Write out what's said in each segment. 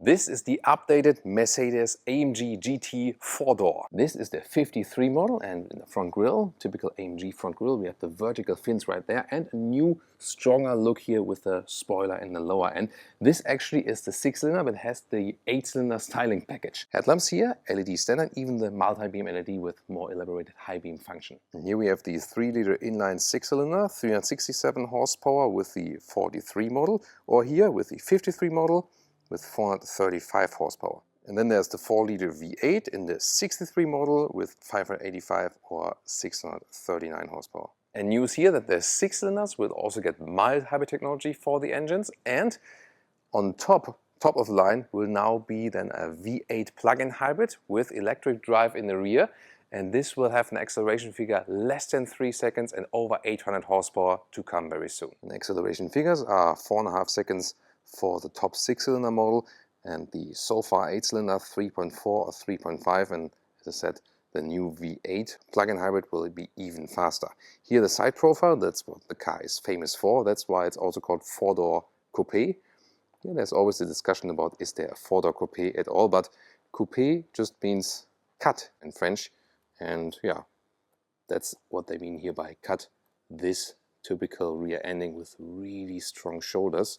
This is the updated Mercedes AMG GT 4-door. This is the 53 model, and in the front grille, typical AMG front grille, we have the vertical fins right there and a new stronger look here with the spoiler in the lower end. This actually is the 6-cylinder but has the 8-cylinder styling package. Headlamps here, LED standard, even the multi-beam LED with more elaborated high beam function. And here we have the 3-liter inline 6-cylinder, 367 horsepower with the 43 model, or here with the 53 model with 435 horsepower. And then there's the 4-liter V8 in the 63 model with 585 or 639 horsepower. And news here that the 6-cylinders will also get mild hybrid technology for the engines, and on top of the line will now be then a V8 plug-in hybrid with electric drive in the rear, and this will have an acceleration figure less than 3 seconds and over 800 horsepower to come very soon. And acceleration figures are 4.5 seconds for the top 6-cylinder model, and the so far 8-cylinder 3.4 or 3.5, and as I said, the new V8 plug-in hybrid will be even faster. Here the side profile, that's what the car is famous for, that's why it's also called 4-door coupe. Yeah, there's always a discussion about is there a 4-door coupe at all, but coupe just means cut in French, and yeah, that's what they mean here by cut. This typical rear ending with really strong shoulders,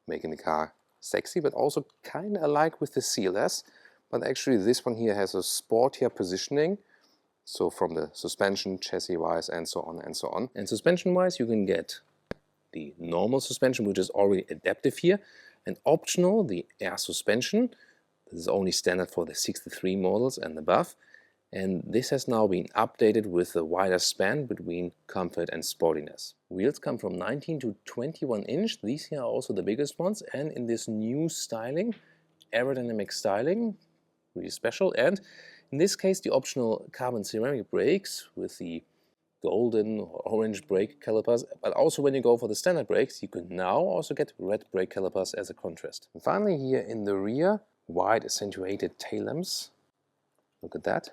making the car sexy, but also kind of alike with the CLS. But actually this one here has a sportier positioning, so from the suspension, chassis-wise, and so on and so on. And suspension-wise, you can get the normal suspension, which is already adaptive here, and optional, the air suspension. This is only standard for the 63 models and above. And this has now been updated with a wider span between comfort and sportiness. Wheels come from 19 to 21 inch. These here are also the biggest ones, and in this new styling, aerodynamic styling, really special. And in this case, the optional carbon ceramic brakes with the golden or orange brake calipers. But also when you go for the standard brakes, you can now also get red brake calipers as a contrast. And finally here in the rear, wide accentuated tail lamps. Look at that.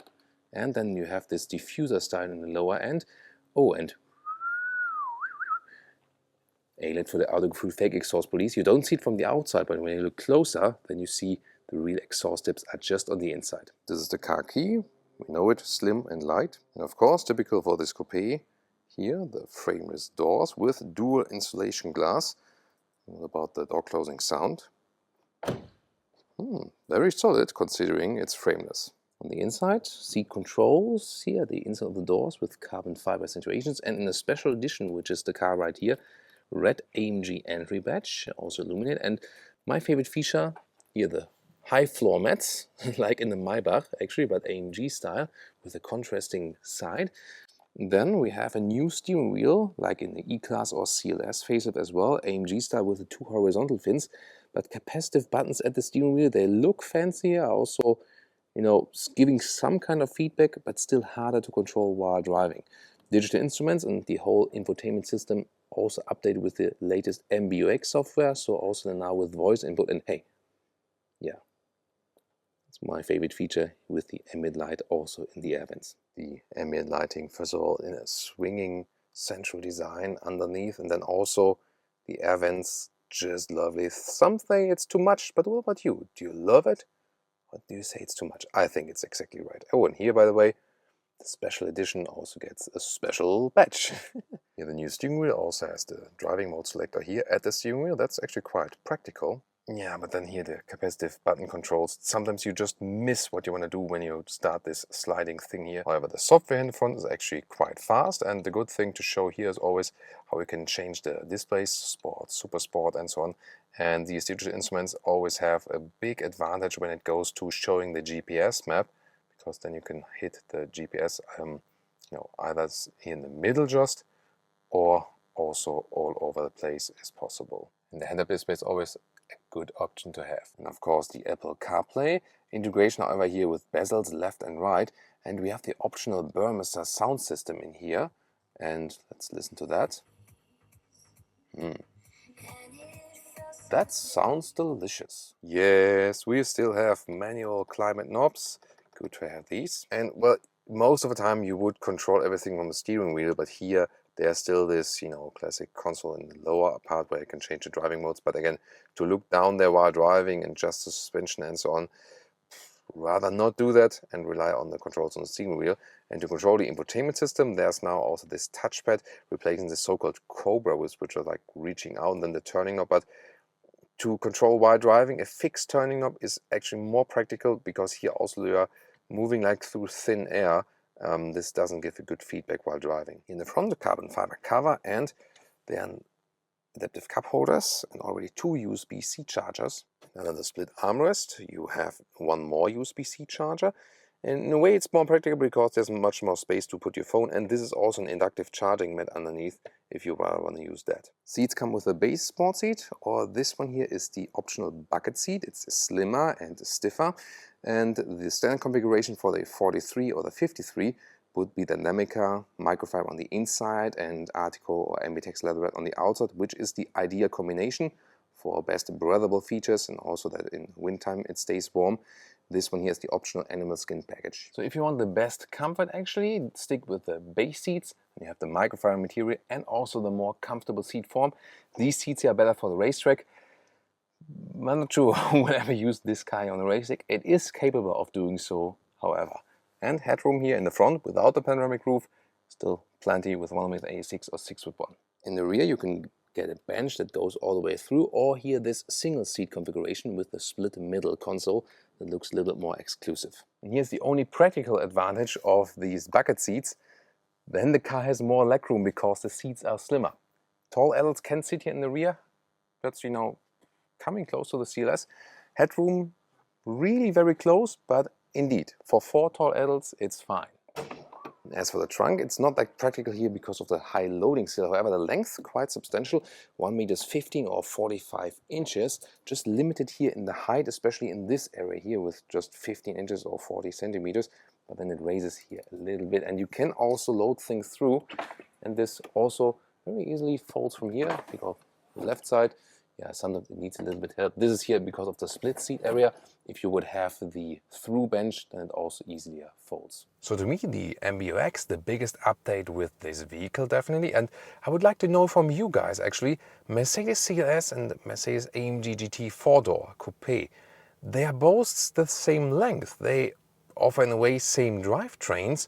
And then you have this diffuser style in the lower end. Oh, and A-lid for the autogefühl fake exhaust police. You don't see it from the outside, but when you look closer, then you see the real exhaust tips are just on the inside. This is the car key. We know it, slim and light. And of course, typical for this coupe, here the frameless doors with dual insulation glass. What about the door closing sound? Very solid considering it's frameless. On the inside, seat controls here, the inside of the doors with carbon fiber accentuations, and in a special edition, which is the car right here, red AMG entry badge, also illuminated. And my favorite feature here, the high floor mats, like in the Maybach actually, but AMG style with a contrasting side. Then we have a new steering wheel, like in the E-Class or CLS facelift as well, AMG style with the 2 horizontal fins, but capacitive buttons at the steering wheel, they look fancier, also, you know, giving some kind of feedback, but still harder to control while driving. Digital instruments and the whole infotainment system also updated with the latest MBUX software, so also now with voice input. And hey, yeah, it's my favorite feature with the ambient light also in the air vents. The ambient lighting, first of all, in a swinging central design underneath, and then also the air vents, just lovely. Some say it's too much, but what about you? Do you love it? What do you say it's too much? I think it's exactly right. Oh, and here, by the way, the special edition also gets a special badge. Here the new steering wheel also has the driving mode selector here at the steering wheel. That's actually quite practical. Yeah, but then here the capacitive button controls. Sometimes you just miss what you want to do when you start this sliding thing here. However, the software in the front is actually quite fast, and the good thing to show here is always how you can change the displays, sport, super sport, and so on. And these digital instruments always have a big advantage when it goes to showing the GPS map, because then you can hit the GPS, either in the middle just, or also all over the place is possible. And the head-up display is always a good option to have. And of course the Apple CarPlay integration, however, here with bezels left and right, and we have the optional Burmester sound system in here. And let's listen to that. That sounds delicious. Yes, we still have manual climate knobs. Good to have these. And well, most of the time you would control everything from the steering wheel, but here there's still this, classic console in the lower part where you can change the driving modes. But again, to look down there while driving and just the suspension and so on, rather not do that and rely on the controls on the steering wheel. And to control the infotainment system, there's now also this touchpad replacing the so-called Cobra, which are like reaching out and then the turning knob. But to control while driving, a fixed turning knob is actually more practical, because here also you are moving like through thin air. This doesn't give a good feedback while driving. In the front, the carbon fiber cover and the adaptive cup holders, and already 2 USB-C chargers. Another split armrest, you have 1 more USB-C charger, and in a way it's more practical because there's much more space to put your phone, and this is also an inductive charging mat underneath if you want to use that. Seats come with a base sport seat, or this one here is the optional bucket seat. It's slimmer and stiffer, and the standard configuration for the 43 or the 53 would be the Namica microfiber on the inside and Artico or Ambitex leatherette on the outside, which is the ideal combination for best breathable features, and also that in wintertime it stays warm. This one here is the optional animal skin package. So if you want the best comfort, actually stick with the base seats. You have the microfiber material and also the more comfortable seat form. These seats here are better for the racetrack. I'm not sure who will ever use this car on a racetrack. It is capable of doing so, however. And headroom here in the front without the panoramic roof, still plenty with 1m86 or 6'1". In the rear you can get a bench that goes all the way through, or here this single seat configuration with the split middle console that looks a little bit more exclusive. And here's the only practical advantage of these bucket seats. Then the car has more legroom because the seats are slimmer. Tall adults can sit here in the rear. That's, coming close to the CLS. Headroom really very close, but indeed, for 4 tall adults, it's fine. As for the trunk, it's not that practical here because of the high loading still. However, the length quite substantial, 1m15 or 45 inches, just limited here in the height, especially in this area here with just 15 inches or 40 centimeters. But then it raises here a little bit, and you can also load things through. And this also very easily folds from here, because the left side, sometimes it needs a little bit help. This is here because of the split seat area. If you would have the through bench, then it also easier folds. So to me, the MBUX, the biggest update with this vehicle, definitely. And I would like to know from you guys, actually, Mercedes CLS and Mercedes AMG GT 4-door Coupe, they are both the same length. They offer, in a way, same drivetrains.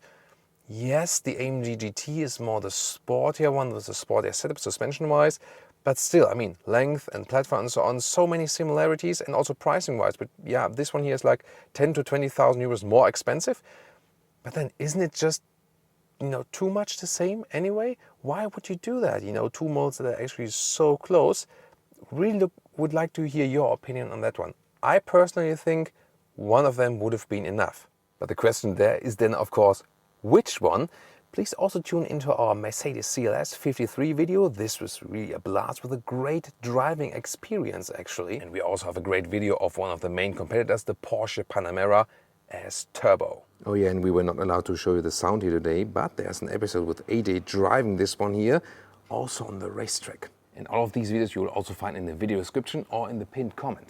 Yes, the AMG GT is more the sportier one with the sportier setup suspension-wise. But still, length and platform and so on, so many similarities, and also pricing-wise. But yeah, this one here is like 10 to 20,000 euros more expensive. But then isn't it just, too much the same anyway? Why would you do that? 2 models that are actually so close. Really would like to hear your opinion on that one. I personally think one of them would have been enough. But the question there is then, of course, which one? Please also tune into our Mercedes CLS 53 video. This was really a blast with a great driving experience, actually. And we also have a great video of one of the main competitors, the Porsche Panamera as turbo. Oh yeah, and we were not allowed to show you the sound here today, but there's an episode with AJ driving this one here, also on the racetrack. And all of these videos you will also find in the video description or in the pinned comment.